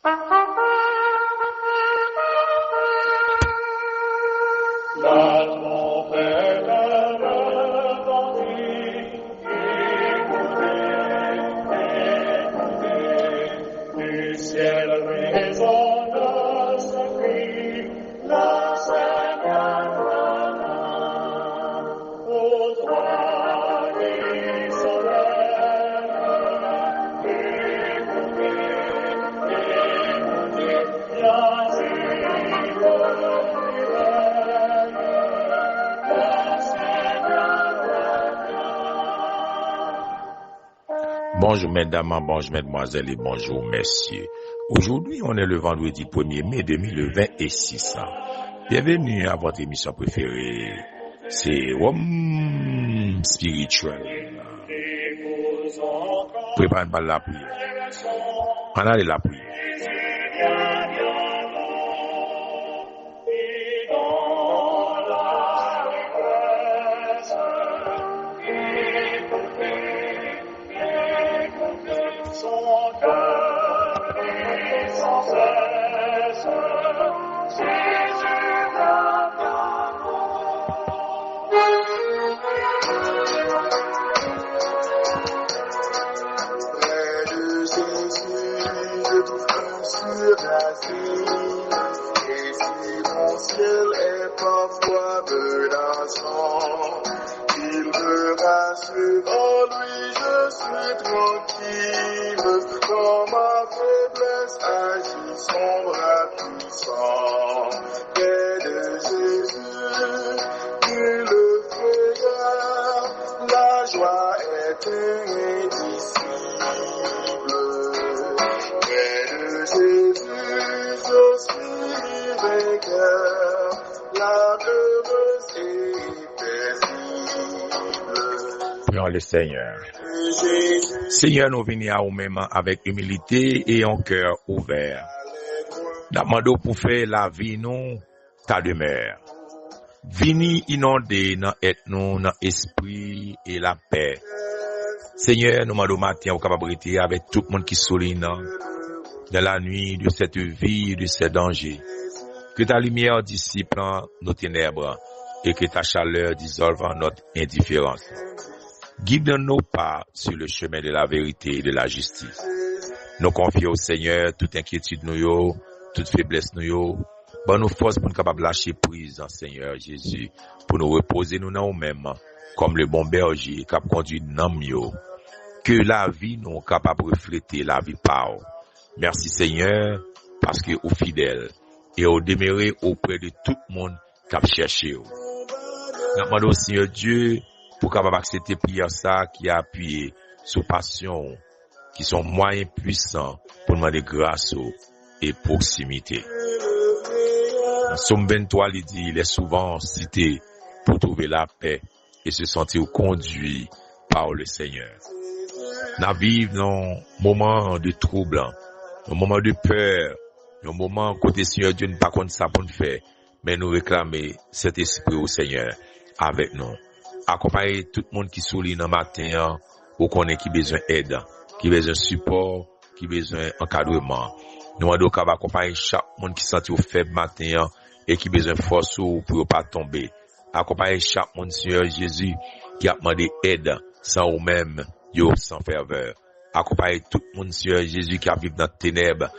La trompette retentit, écoutez, du ciel résonne ce cri, le Seigneur revient. Au droit du soleil, écoutez, la Bonjour mesdames, bonjour mesdemoiselles et bonjour messieurs. Aujourd'hui, on est le vendredi 1er mai 2026. Bienvenue à votre émission préférée. C'est Rome Spirituel. Préparez pas la prière. On a la prière. Et si mon ciel est parfois menaçant, il me rassure, en lui je suis tranquille, quand ma faiblesse agit son bras puissant. Près de Jésus, nul le frayeur, la joie est indicible. Près de Jésus, je suis vainqueur, la heureuse et paisible. Prions le Seigneur. Seigneur, nous venons à vous-même avec humilité et un cœur ouvert. Nous demandons pour faire la vie, nous, ta demeure. Vini inonder dans nous, dans esprit et la paix. Seigneur, nous demandons matin aux capacités avec tout le monde qui souligne dans la nuit de cette vie, de ces dangers. Que ta lumière dissipe nos ténèbres et que ta chaleur dissolve notre indifférence. Guide nos pas sur le chemin de la vérité et de la justice. Nous confions au Seigneur toute inquiétude nous, toute faiblesse nous. Bonne nous force pour nous capables de lâcher prise en Seigneur Jésus, pour nous reposer nous dans nous-mêmes, comme le bon berger qui a conduit dans nous. Que la vie nous capable de refléter la vie par. Merci Seigneur, parce que vous fidèle et vous demeurez auprès de tout le monde qui a cherché. Nous demandons au Seigneur Dieu pour capable accepter prière ça qui a appuyé sur passion, qui sont moyens puissants pour demander grâce et proximité. Dans Somme 23, il dit, il est souvent cité pour trouver la paix et se sentir conduit par le Seigneur. Nous vivons dans un moment de trouble, un moment de peur, un moment où le Seigneur Dieu ne pas contre ça pour nous faire, mais nous réclamer cet esprit au Seigneur avec nous. Accompagner tout le monde qui souligne dans le matin, ou qu'on ait qui besoin d'aide, qui besoin de support, qui besoin d'encadrement. Nous devons accompagner chaque monde qui sent au faible matin et qui besoin de force pour ne pas tomber. Accompagner chaque monde, Seigneur Jésus, qui a demandé aide sans ou même, sans ferveur. Accompagner tout le monde, Seigneur Jésus, qui a vécu dans ténèbres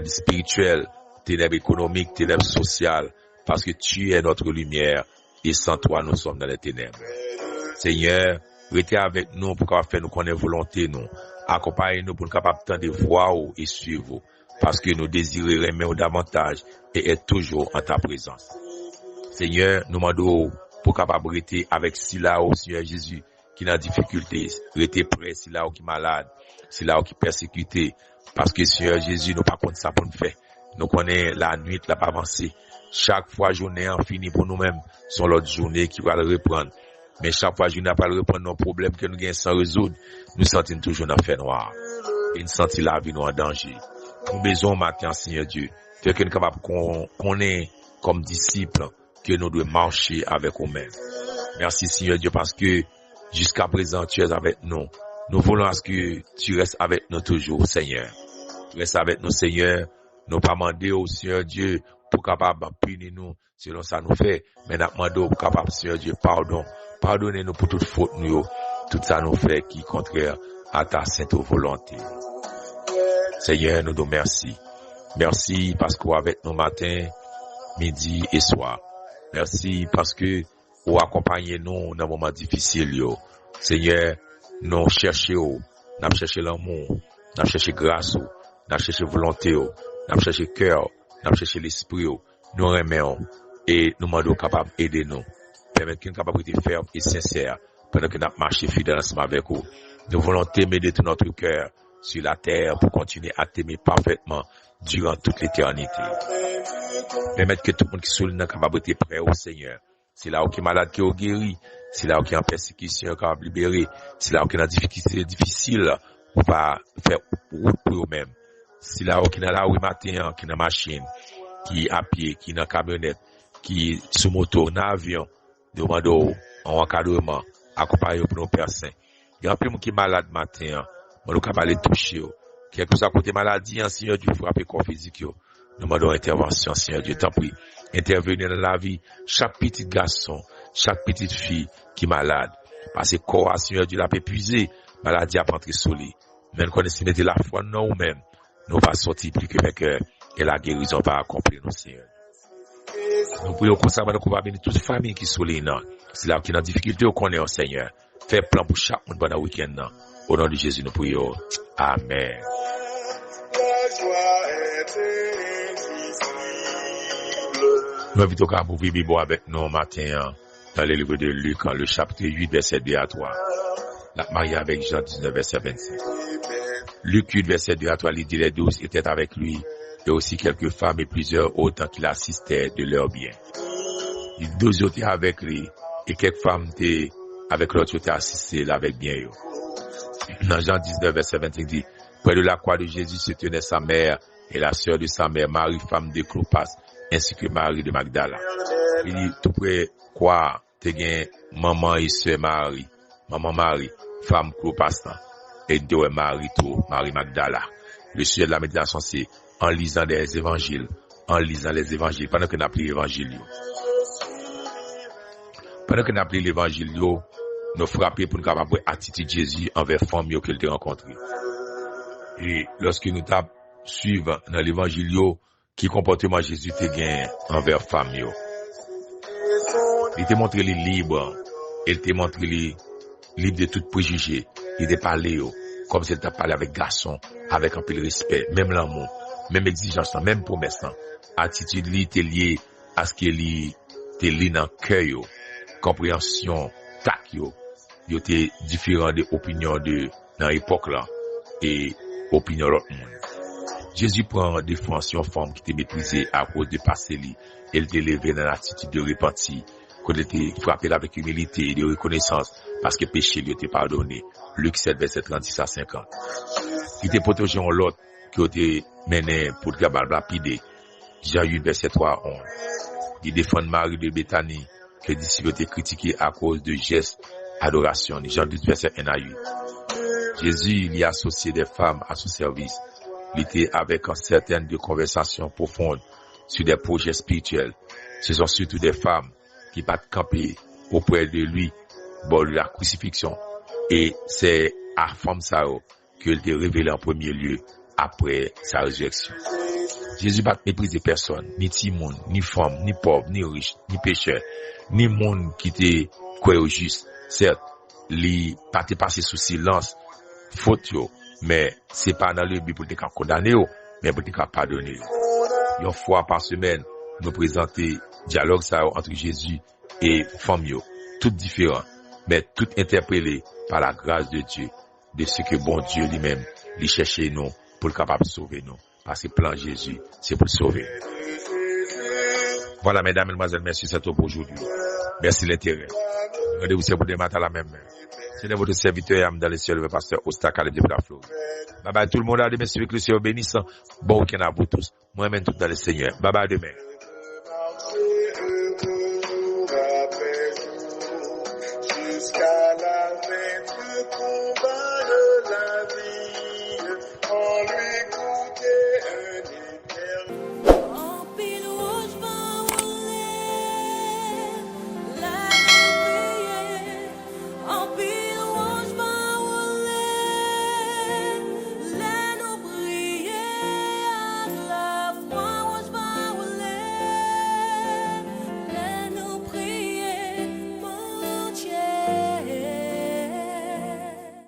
spirituelles, ténèbres économiques, ténèbres sociales, parce que tu es notre lumière et sans toi, nous sommes dans les ténèbres. Seigneur, restez avec nous pour qu'on fasse nous connaître volonté, nous. Accompagnez-nous pour nous capables de voir et suivre, parce que nous désirons aimer davantage et être toujours en ta présence. Seigneur, nous demandons pour capable rester avec Sila, Seigneur Jésus, qui est en difficulté, rester prêt, Sila qui est malade, Sila qui est persécuté, parce que Seigneur Jésus, nous pas contre ça pour nous faire. Nous connaissons la nuit, la pas avancée. Chaque fois, journée en fini pour nous-mêmes, sont l'autre journée qui va le reprendre. Mais chaque fois, journée pas le reprendre nos problèmes que nous gagnons sans résoudre, nous sentons toujours dans le fait noir. Et nous sentons la vie nous en danger. Nous besoin matin, Seigneur Dieu, fait que nous sommes capables qu'on est comme disciples, que nous devons marcher avec nous-mêmes. Merci, Seigneur Dieu, parce que jusqu'à présent, tu es avec nous. Nous voulons à ce que tu restes avec nous toujours, Seigneur. Reste avec nous, Seigneur, Nous pas demander au Seigneur Dieu pour capable punir nous selon ça nous fait, mais nous demandons pour capable Seigneur Dieu pardon. Pardonnez-nous pour toute faute nous, tout ça nous fait qui est contraire à ta sainte volonté. Seigneur, nous te remercions. Merci parce que vous avec nous matin, midi et soir. Merci parce que vous accompagnez nous dans moments difficiles. Seigneur, nous cherchons, nous cherchons l'amour, nous cherchons grâce, nous cherchons volonté, nous cherchons cœur, nous cherchons l'esprit, nous remercions et nous demandons capables d'aider nous. Permettre qu'une capacité ferme et sincère pendant que nous marchons fidèle ensemble avec vous. Nous voulons t'aimer de tout notre cœur sur la terre pour continuer à t'aimer parfaitement durant toute l'éternité. Permettre que tout le monde qui souligne la capacité prêt au Seigneur. C'est là où qui est malade qui est guéri. C'est là où qui est en persécution qui est libéré. C'est là où qui est en difficulté difficile pour pas faire route pour eux-mêmes. C'est là où qui est dans la rue matin, qui est dans la machine, qui est à pied, qui est dans la camionnette, qui est sous moto, dans l'avion. Demandons en encadrement, accompagné pour nos personnes. Il y a un peu de monde qui est malade matin, on est capable de toucher. Quelque chose à côté maladie, Seigneur Dieu, frapper corps physique. Nous demandons intervention, Seigneur Dieu, t'en prie. Intervenir dans la vie, chaque petit garçon, chaque petite fille qui est malade. Parce que corps, Seigneur Dieu, l'a épuisé, maladie a pas entré sur lui. Mais nous connaissons de la foi, non, nous-mêmes. Nous va sortir plus que vainqueur et la guérison va accomplir nous, Seigneur. Nous prions comme ça, nous va bénir toute famille qui sont là. C'est là qui est dans difficulté, on connaît au Seigneur. Fais plan pour chaque monde pendant le week-end. Au nom de Jésus, nous prions. Amen. Nous invitons à ouvrir la Bible avec nous matin dans le livre de Luc, le chapitre 8, verset 2 à 3. La mariée avec Jean 19, verset 26. Luc 8, verset 2 à 3, il dit les 12 étaient avec lui, et aussi quelques femmes et plusieurs autres qui l'assistaient de leurs biens. Les 12 étaient avec lui, et quelques femmes étaient avec l'autre qui étaient assistées avec bien. Dans Jean 19, verset 25, dit, près de la croix de Jésus se tenait sa mère et la sœur de sa mère, Marie, femme de Clopas, ainsi que Marie de Magdala. Il dit, tout près quoi, te gain maman et sœur Marie, maman Marie, femme Clopas, et deux Marie tout, Marie Magdala. Le sujet de la méditation, c'est en lisant les évangiles, pendant que nous appelons l'évangile. Pendant que nous appelons l'évangile, nous frappons pour nous capables attitude Jésus envers les femmes qu'il a rencontrées. Et lorsque nous suivons dans l'évangile, qui comportement Jésus te gagne envers les femmes. Il te montre les libres, il te montre les libres de tout préjugé, il te parlé comme s'il t'a parlé avec garçon, avec un peu de respect, même l'amour, même exigence, même promesse. Attitude li te lié à ce que li te lié dans le cœur, compréhension, tac yo te différent des opinions de dans l'époque là et opinion l'autre monde. Jésus prend défense une femme qui était méprisée à cause de passé li, elle te levé dans l'attitude de repentir, qu'elle était frappée avec humilité et de reconnaissance parce que péché lui était pardonné. Luc 7 verset 36 à 50. Il te protégé en l'autre qui était mené pour le capable rapide. Jean 8 verset 3 à 11. Il défend Marie de Béthanie que les disciples étaient critiqués à cause de gestes adoration. Jean 10 verset 1 à 8. Jésus il y a associé des femmes à son service. Il était avec une certaine de conversations profondes sur des projets spirituels. Ce sont surtout des femmes qui partent camper auprès de lui pour la crucifixion. Et c'est à femme ça qu'il était révélé en premier lieu après sa résurrection. Jésus n'a pas méprisé personne, ni timon, ni femme, ni pauvre, ni riche, ni pécheur, ni monde qui était quoi au juste. Certes, il pas passé sous silence, faute yo, mais c'est pas dans le but pour te condamner mais pour te pardonner. Une fois par semaine, nous présenter dialogue ça entre Jésus et femme yo, tout différent, mais tout interpellé par la grâce de Dieu, de ce que bon Dieu lui-même lui cherchait nous pour le capable de sauver nous. Parce que le plan Jésus, c'est pour le sauver. Voilà, mesdames, mesdemoiselles, merci, c'est tout pour aujourd'hui. Merci l'intérêt. Rendez-vous c'est pour demain à la même. C'est votre serviteur dans les cieux, le pasteur Ostakale de la Floride. Bye bye tout le monde, à demain, si vous êtes bénissant. Bon week-end à vous tous. Moi-même tout dans le Seigneur. Bye bye demain.